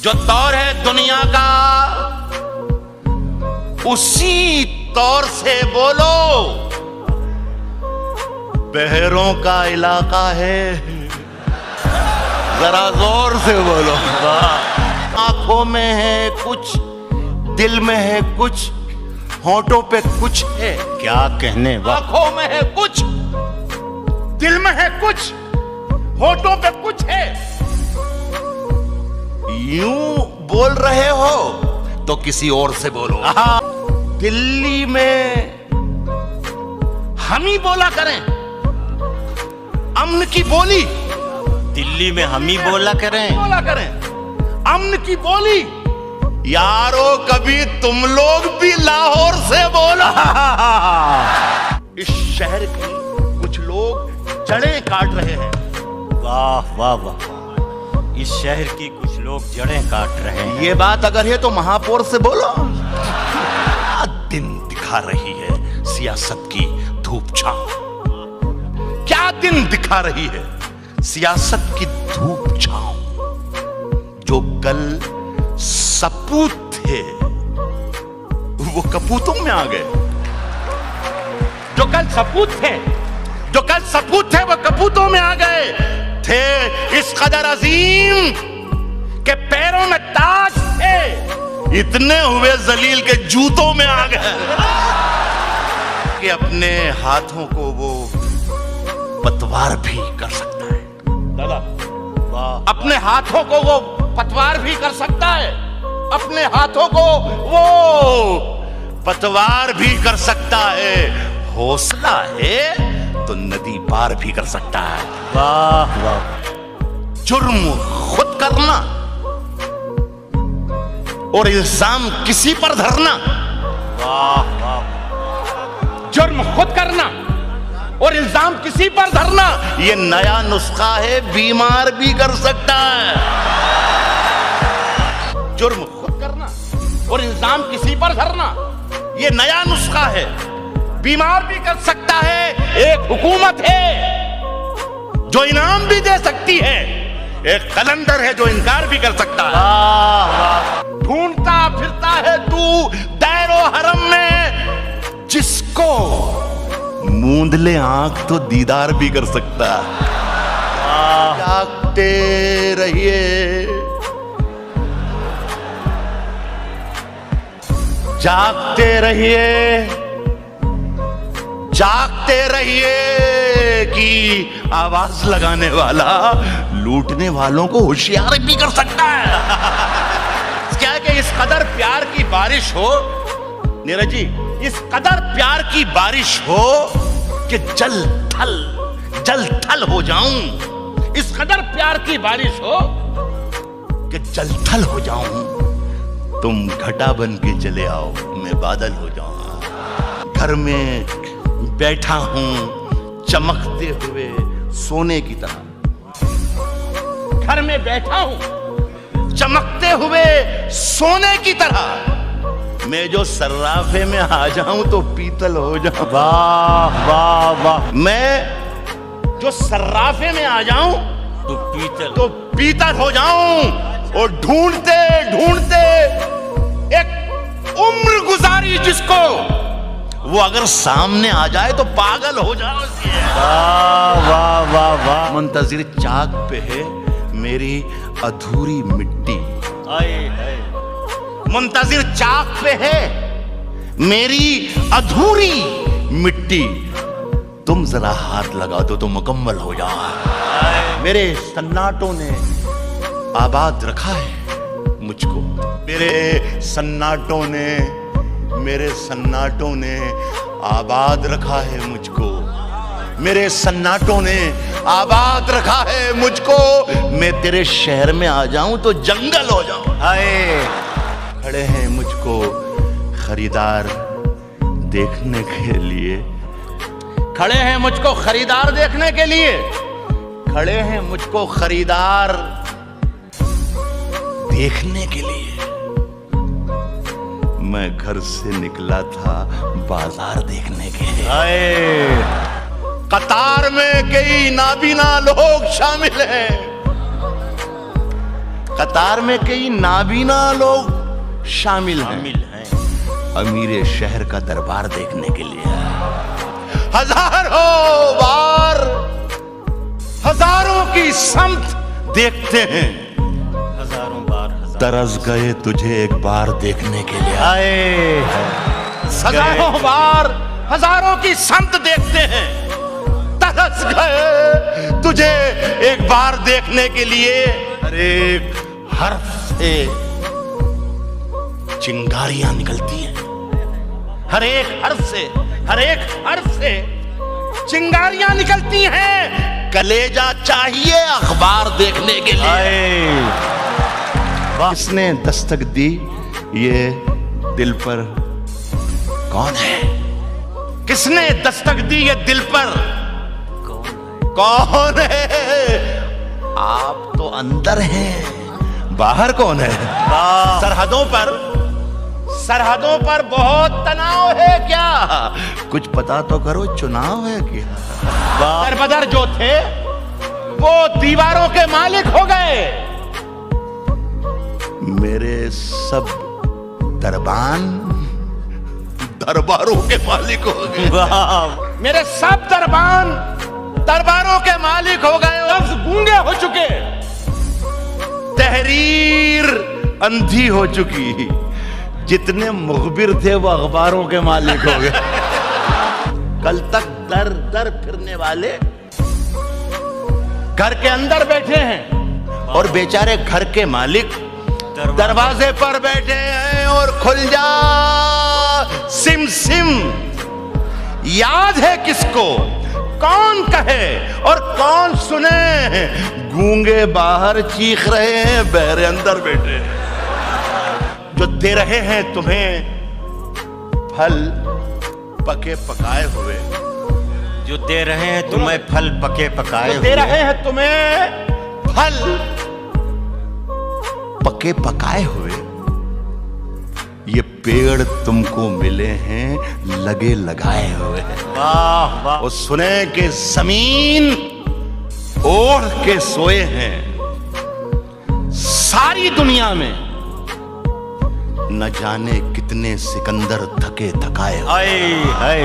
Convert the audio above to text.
जो दौर है दुनिया का उसी तौर से बोलो। बहरों का इलाका है, जरा जोर से बोलो। आंखों में है कुछ, दिल में है कुछ, होंठों पे कुछ है, क्या कहने। आंखों में है कुछ, दिल में है कुछ, होंठों पे कुछ है। यूं बोल रहे हो तो किसी और से बोलो। दिल्ली में हम ही बोला करें अमन की बोली। दिल्ली में हम ही बोला करें अमन की बोली। यारो कभी तुम लोग भी लाहौर से बोलो। इस शहर की कुछ लोग जड़ें काट रहे हैं। वाह वाह वाह, इस शहर की कुछ लोग जड़ें काट रहे हैं। ये बात अगर है तो महापौर से बोलो। दिन दिखा रही है सियासत की धूप छांव। क्या दिन दिखा रही है सियासत की धूप छांव। जो कल सपूत थे वो कपूतों में आ गए। जो कल सपूत थे वो कपूतों में आ गए। थे इस कदर अजीम के पैरों में ताज थे, इतने हुए जलील के जूतों में आ गए। कि अपने हाथों को वो पतवार भी कर सकता है। दादा वाह, अपने हाथों को वो पतवार भी कर सकता है। अपने हाथों को वो पतवार भी कर सकता है। हौसला है तो नदी पार भी कर सकता है। वाह वाह, जुर्म खुद करना और इल्जाम किसी पर धरना। वाह वाह, जुर्म खुद करना और इल्जाम किसी पर धरना, ये नया नुस्खा है, बीमार भी कर सकता है। जुर्म खुद करना और इल्जाम किसी पर धरना, ये नया नुस्खा है, बीमार भी कर सकता है। एक हुकूमत है जो इनाम भी दे सकती है, एक कलंदर है जो इनकार भी कर सकता है। ढूंढता फिरता है तू दैरो हरम में, जिसको मूंद ले आंख तो दीदार भी कर सकता है। जागते रहिए, जागते रहिए, जागते रहिए कि आवाज लगाने वाला लूटने वालों को होशियार भी कर सकता है। क्या है कि इस कदर प्यार की बारिश हो नीरज जी, इस कदर प्यार की बारिश हो कि जल थल हो जाऊं। इस कदर प्यार की बारिश हो कि जल थल हो जाऊं। तुम घटा बन के चले आओ, मैं बादल हो जाऊं। घर में बैठा हूं चमकते हुए सोने की तरह। घर में बैठा हूं चमकते हुए सोने की तरह। मैं जो सर्राफे में आ जाऊं तो पीतल हो जाऊं। वाह वाह वाह, मैं जो सर्राफे में आ जाऊं तो पीतल हो जाऊं। और ढूंढते ढूंढते एक उम्र गुजारी जिसको, वो अगर सामने आ जाए तो पागल हो जाओ। वाह वाह वाह वाह, मुंतजिर चाक पे है मेरी अधूरी मिट्टी। मुंतजिर चाक पे है मेरी अधूरी मिट्टी। तुम जरा हाथ लगा दो तो मुकम्मल हो जाओ। मेरे सन्नाटों ने आबाद रखा है मुझको। मेरे सन्नाटों ने आबाद रखा है मुझको। मेरे सन्नाटों ने आबाद रखा है मुझको। मैं तेरे शहर में आ जाऊं तो जंगल हो जाऊं। हाय, खड़े हैं मुझको खरीदार देखने के लिए। खड़े हैं मुझको खरीदार देखने के लिए। खड़े हैं मुझको खरीदार देखने के लिए। मैं घर से निकला था बाजार देखने के लिए। कतार में कई नाबीना लोग शामिल हैं। कतार में कई नाबीना लोग शामिल हैं अमीर शहर का दरबार देखने के लिए। हजारों की समत देखते हैं, हजारों बार तरस गए तुझे एक बार देखने के लिए। आए हजारों बार हजारों की समत देखते हैं, तरस गए तुझे एक बार देखने के लिए। हर एक हर्फ से चिंगारियां निकलती हैं, हर एक हर्फ से चिंगारियां निकलती हैं। कलेजा चाहिए अखबार देखने के लिए। किसने दस्तक दी ये दिल पर? कौन है? किसने दस्तक दी ये दिल पर? कौन है? आप तो अंदर हैं, बाहर कौन है? सरहदों पर बहुत तनाव है क्या? कुछ पता तो करो, चुनाव है क्या? दरबदर जो थे वो दीवारों के मालिक हो गए। मेरे सब दरबान दरबारों के मालिक हो गए। मेरे सब दरबान दरबारों के मालिक हो गए। लफ्ज गूंगे हो चुके, तहरीर अंधी हो चुकी। जितने मुखबिर थे वो अखबारों के मालिक हो गए। कल तक दर दर फिरने वाले घर के अंदर बैठे हैं और बेचारे घर के मालिक दरवाजे पर बैठे हैं। और खुल जा सिम सिम, याद है किसको? कौन कहे और कौन सुने? गूंगे बाहर चीख रहे हैं, बहरे अंदर बैठे हैं। जो दे रहे हैं तुम्हें फल पके पकाए हुए, जो दे रहे हैं तुम्हें फल पके पकाए हुए, दे रहे हैं तुम्हें फल पके पकाए हुए, ये पेड़ तुमको मिले हैं लगे लगाए हुए। वाह वाह। वो सुने कि जमीन ओढ़ के सोए हैं। सारी दुनिया में न जाने कितने सिकंदर थके थकाए। हाय हाय।